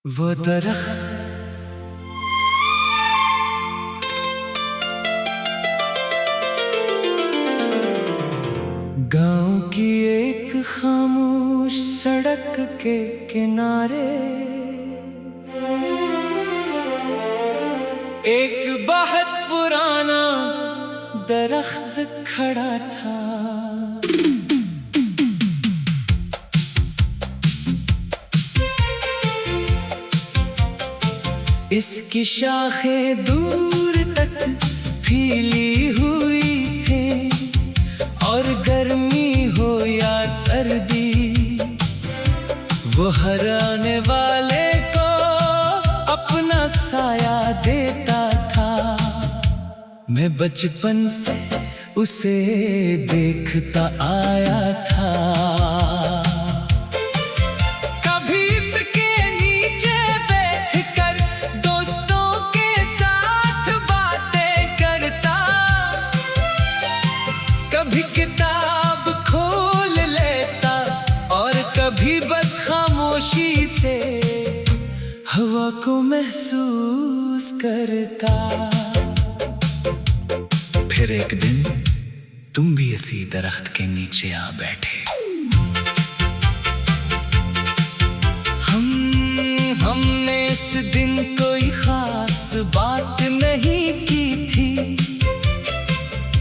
वो दरख्त गांव की एक खामोश सड़क के किनारे एक बहुत पुराना दरख्त खड़ा था। इसकी शाखें दूर तक फैली हुई थी और गर्मी हो या सर्दी वो हर आने वाले को अपना साया देता था। मैं बचपन से उसे देखता आया था। कभी किताब खोल लेता और कभी बस खामोशी से हवा को महसूस करता। फिर एक दिन तुम भी इसी दरख्त के नीचे आ बैठे। हमने इस दिन कोई खास बात नहीं की थी,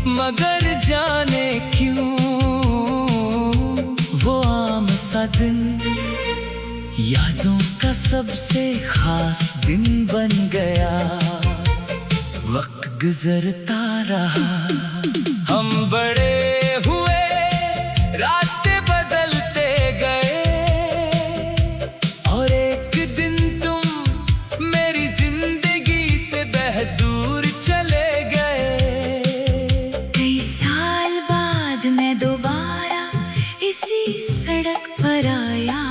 मगर जाने क्यों वो आम सा दिन यादों का सबसे खास दिन बन गया। वक्त गुजरता रहा, हम बड़े हुए, रास्ते बदलते गए और एक दिन तुम मेरी जिंदगी से दूर चले गए। सड़क पर आया,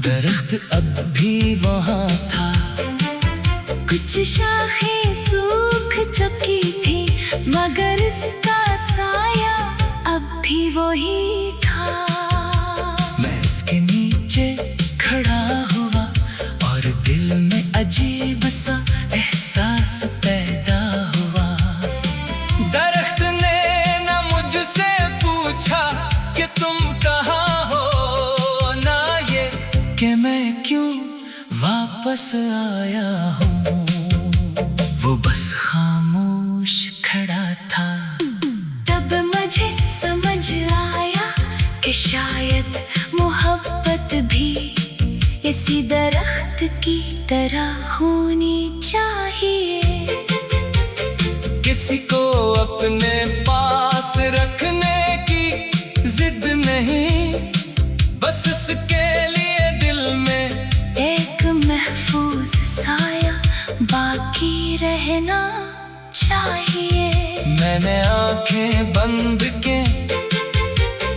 दरख्त अब भी वहाँ था। कुछ शाखें सूख चुकी थी मगर इसका साया अब भी वही था। मैं इसके नीचे खड़ा हुआ और दिल में अजीब सा एहसास पैदा हुआ। दरख्त ने ना मुझसे पूछा कि तुम कहाँ हो, ना ये कि मैं क्यों वापस आया हूँ। वो बस खामोश खड़ा था। तब मुझे समझ आया कि शायद मोहब्बत भी इसी दरख्त की तरह होनी चाहिए। किसी को अपने पास रखने की जिद नहीं, बस उसके लिए दिल में एक महफूज साया बाकी रहना चाहिए। मैंने आंखें बंद के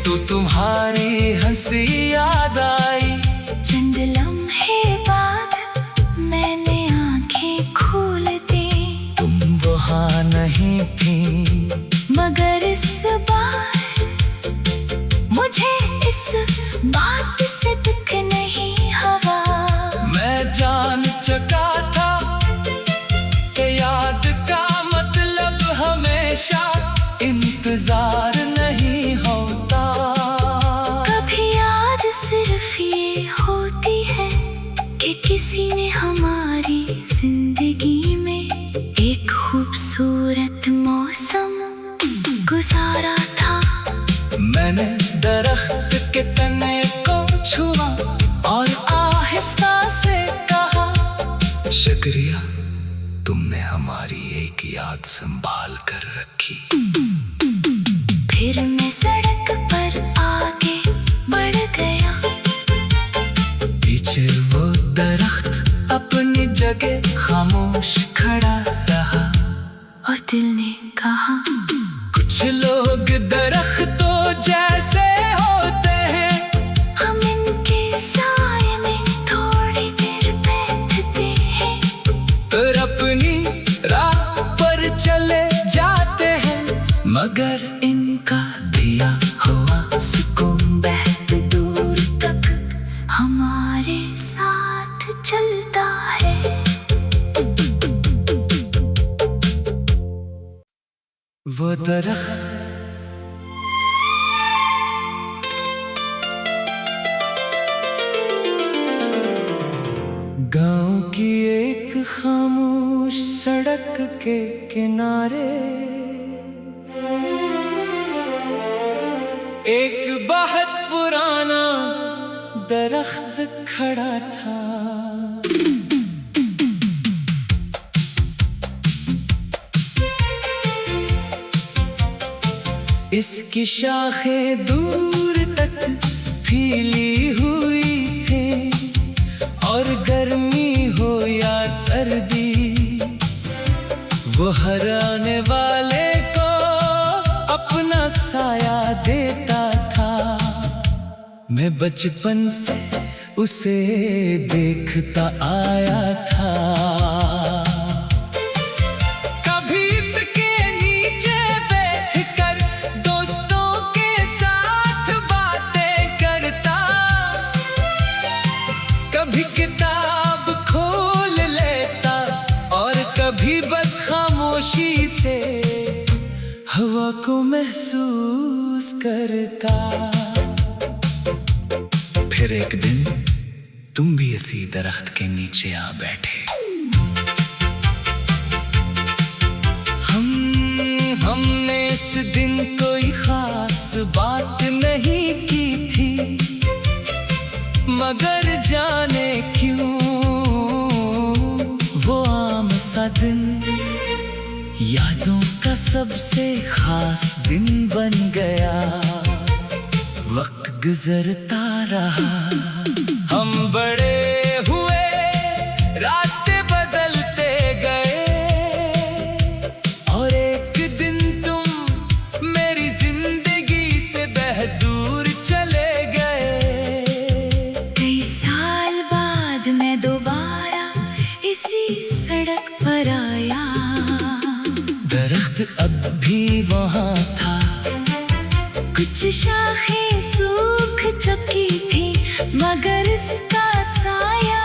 तो तुम्हारी हंसी याद आई। चंद लम्हे बाद मैंने आंखें खोल दी, तुम वहाँ नहीं थी मगर इस बार मुझे इस बात से दुख नहीं हुआ। मैं जान चुका था कि याद का मतलब हमेशा इंतजार नहीं होता। कभी याद सिर्फ ये होती है कि किसी ने हमारी जिंदगी में एक खूबसूरत मौसम गुजारा था। मैंने दरख्त के तने को छुआ और आहिस्ता से कहा, शुक्रिया, तुमने हमारी एक याद संभाल कर रखी। फिर मैं सड़क पर आगे बढ़ गया, पीछे वो दरख्त अपनी जगह खामोश खड़ा रहा और दिल ने कहा, कुछ लोग दरख्तों जैसे होते हैं, हम इनके साए में थोड़ी देर बैठते हैं फिर अपनी राह पर चले जाते हैं, मगर इनका दिया हुआ सुकून बहुत दूर तक हमारे साथ चलता है। वो दरख्त गांव की एक खामोश सड़क के किनारे एक बहुत पुराना दरख्त खड़ा था। इसकी शाखें दूर तक फैली हुई थी और गर्मी हो या सर्दी वो हर आने वाले को अपना साया देता था। मैं बचपन से उसे देखता आया था। कभी इसके नीचे बैठकर दोस्तों के साथ बातें करता, कभी किताब खोल लेता और कभी बस खामोशी से हवा को महसूस करता। फिर एक दिन तुम भी इसी दरख्त के नीचे आ बैठे। हमने इस दिन कोई खास बात नहीं की थी, मगर जाने क्यों वो आम सा दिन यादों का सबसे खास दिन बन गया। वक्त गुजरता रहा, हम बड़े हुए, रास्ते बदलते गए और एक दिन तुम मेरी जिंदगी से दूर चले गए। कई साल बाद मैं दोबारा इसी सड़क पर आया। दरख्त अब भी वहाँ था, कुछ शाखें सूख चुकी थी, मगर इसका साया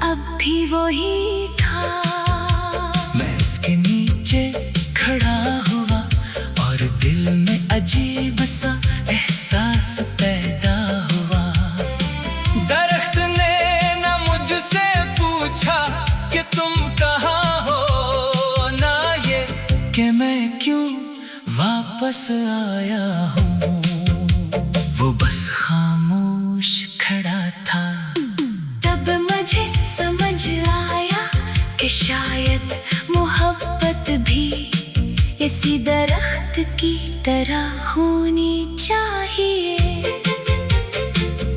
अब भी वही था। मैं इसके नीचे खड़ा हुआ और दिल में अजीब सा एहसास पैदा हुआ। दरख्त ने न मुझसे पूछा कि तुम कहाँ हो, ना ये कि मैं क्यों वापस आया हूँ। वो बस खामोश खड़ा था। तब मुझे समझ आया कि शायद मोहब्बत भी इसी दरख्त की तरह होनी चाहिए।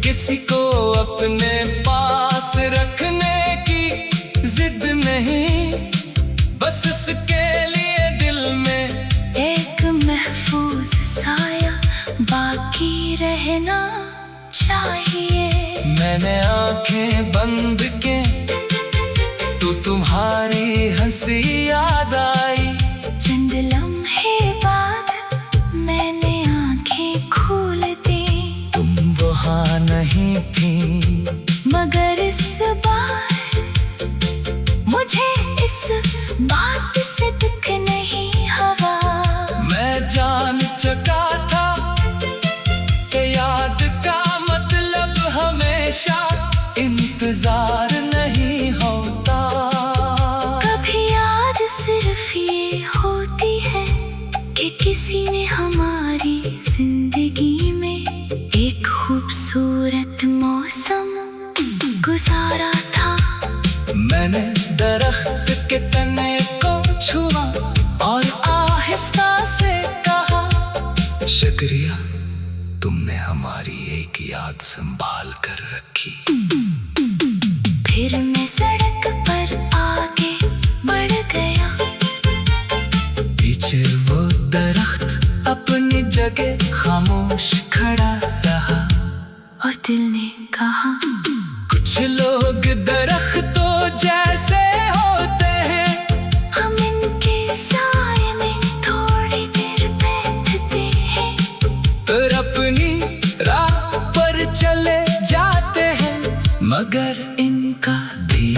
किसी को अपने पास रखने की जिद नहीं, बस उसके लिए दिल में एक महफूज साया बाकी रहना चाहिए। मैंने आंखें बंद के तो तुम्हारी हंसी याद आई। चंद लम्हे बाद मैंने आंखें खोल दी, तुम वहाँ नहीं थी, मगर इस बार मुझे इस बात से दुख नहीं हुआ। मैं जान चुका था कि याद का मतलब हमेशा इंतजार नहीं होता। कभी याद सिर्फ ये होती है कि किसी ने हमारी जिंदगी में एक खूबसूरत मौसम गुजारा था। मैंने दरख्त के तने को छुआ और आहिस्ता से कहा, शुक्रिया, तुमने हमारी एक याद संभाल कर रखी। फिर मैं सड़क पर आगे बढ़ गया। पीछे वो दरख्त अपनी जगह खामोश खड़ा रहा और दिल ने कहा, कुछ लोग दरख्तों जैसे होते हैं, हम इनके साए में थोड़ी देर बैठते हैं फिर अपनी राह पर चले जाते हैं, मगर इनका ध्यान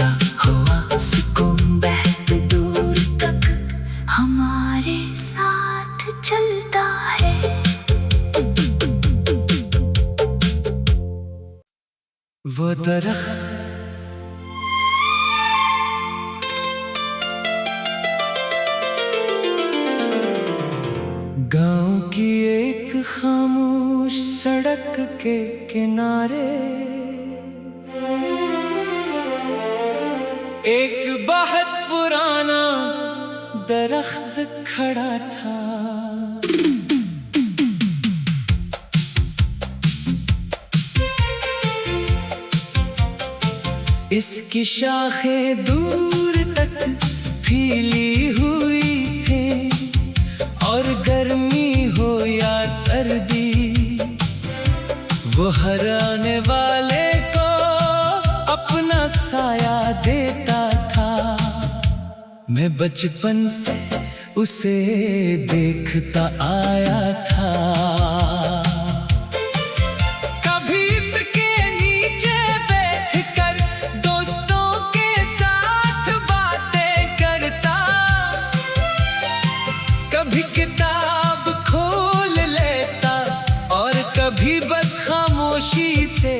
खामोश सड़क के किनारे एक बहुत पुराना दरख्त खड़ा था। इसकी शाखें दूर तक फैली हुई थी और गर्मी हो या सर्दी वो हर आने वाले को अपना साया देता था। मैं बचपन से उसे देखता आया था। कभी इसके नीचे बैठकर दोस्तों के साथ बातें करता, कभी किताब खोल लेता और कभी बस खामोशी से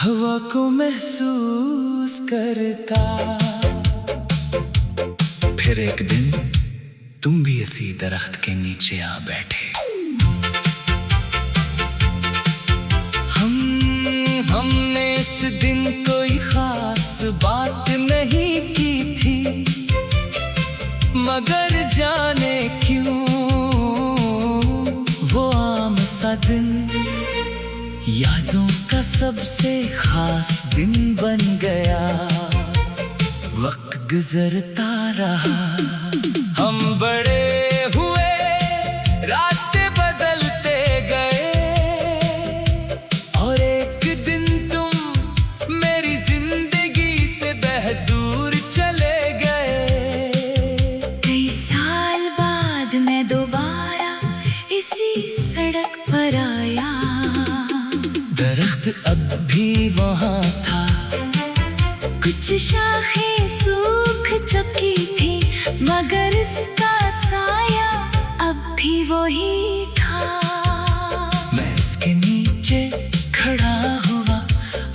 हवा को महसूस करता। फिर एक दिन तुम भी इसी दरख्त के नीचे आ बैठे। हमने इस दिन कोई खास बात नहीं की थी, मगर जाने क्यों वो आम सा दिन यादों का सबसे खास दिन बन गया। वक्त गुजरता रहा, हम बड़े हुए, रास्ते बदलते गए और एक दिन तुम मेरी जिंदगी से दूर चले गए। कई साल बाद मैं दोबारा इसी सड़क पर आया। दरख्त अब भी वहाँ था, कुछ शाखें सूख चुकी थी मगर इसका साया अब भी वही था। मैं इसके नीचे खड़ा हुआ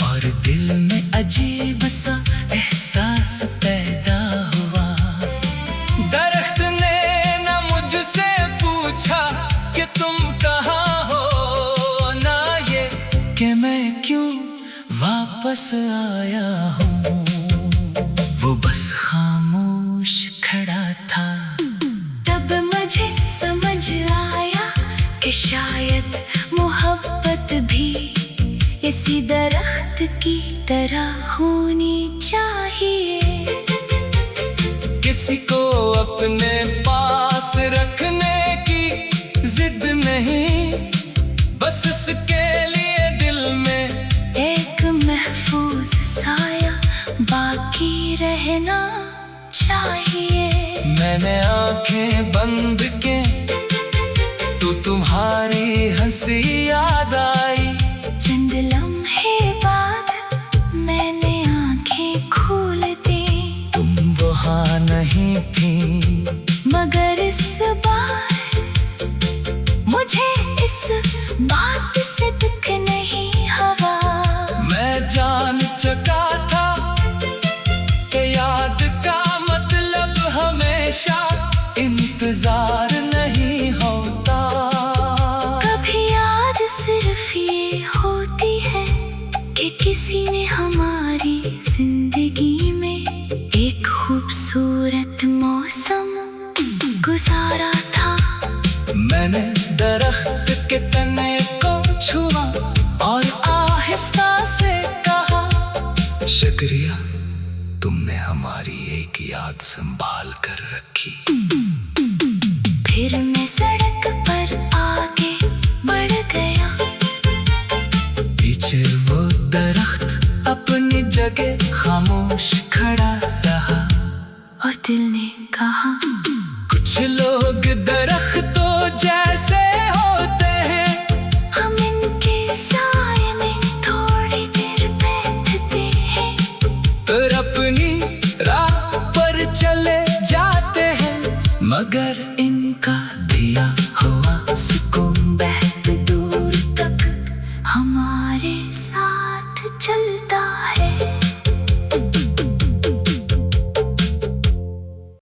और दिल में अजीब सा एहसास पैदा हुआ। दरख्त ने न मुझसे पूछा कि तुम कहाँ हो, ना ये कि मैं क्यों वापस आया हूँ। वो बस खामोश खड़ा था। तब मुझे समझ आया कि शायद मोहब्बत भी इसी दरख्त की तरह होनी चाहिए। किसी को अपने पास रखने की जिद नहीं, बस उसके लिए दिल में एक महफूज साया बाकी रहना चाहिए। मैंने आंखें बंद के तो तुम्हारी हंसी याद आई। चंद लम्हे बाद मैंने आंखें खोल दी। तुम वहाँ नहीं थी, मगर इस बार मुझे इस बात से दुख नहीं हुआ। मैं जान चुका था कि याद का मतलब हमेशा इंतजार नहीं होता। कभी याद सिर्फ ये होती है कि किसी ने हमारी जिंदगी में एक खूबसूरत मौसम गुजारा था। मैंने दरख्त के तने को छुआ और आहिस्ता से कहा, शुक्रिया, तुमने हमारी एक याद संभाल कर रखी। फिर मैं सड़क पर आगे बढ़ गया। पीछे वो दरख्त अपनी जगह खामोश खड़ा रहा और दिल ने कहा, कुछ लोग दरख्तों जैसे होते हैं, हम इनके साए में थोड़ी देर बैठते हैं फिर अपनी राह पर चले जाते हैं, मगर इनका दिया हुआ सुकून बहुत दूर तक हमारे साथ चलता है।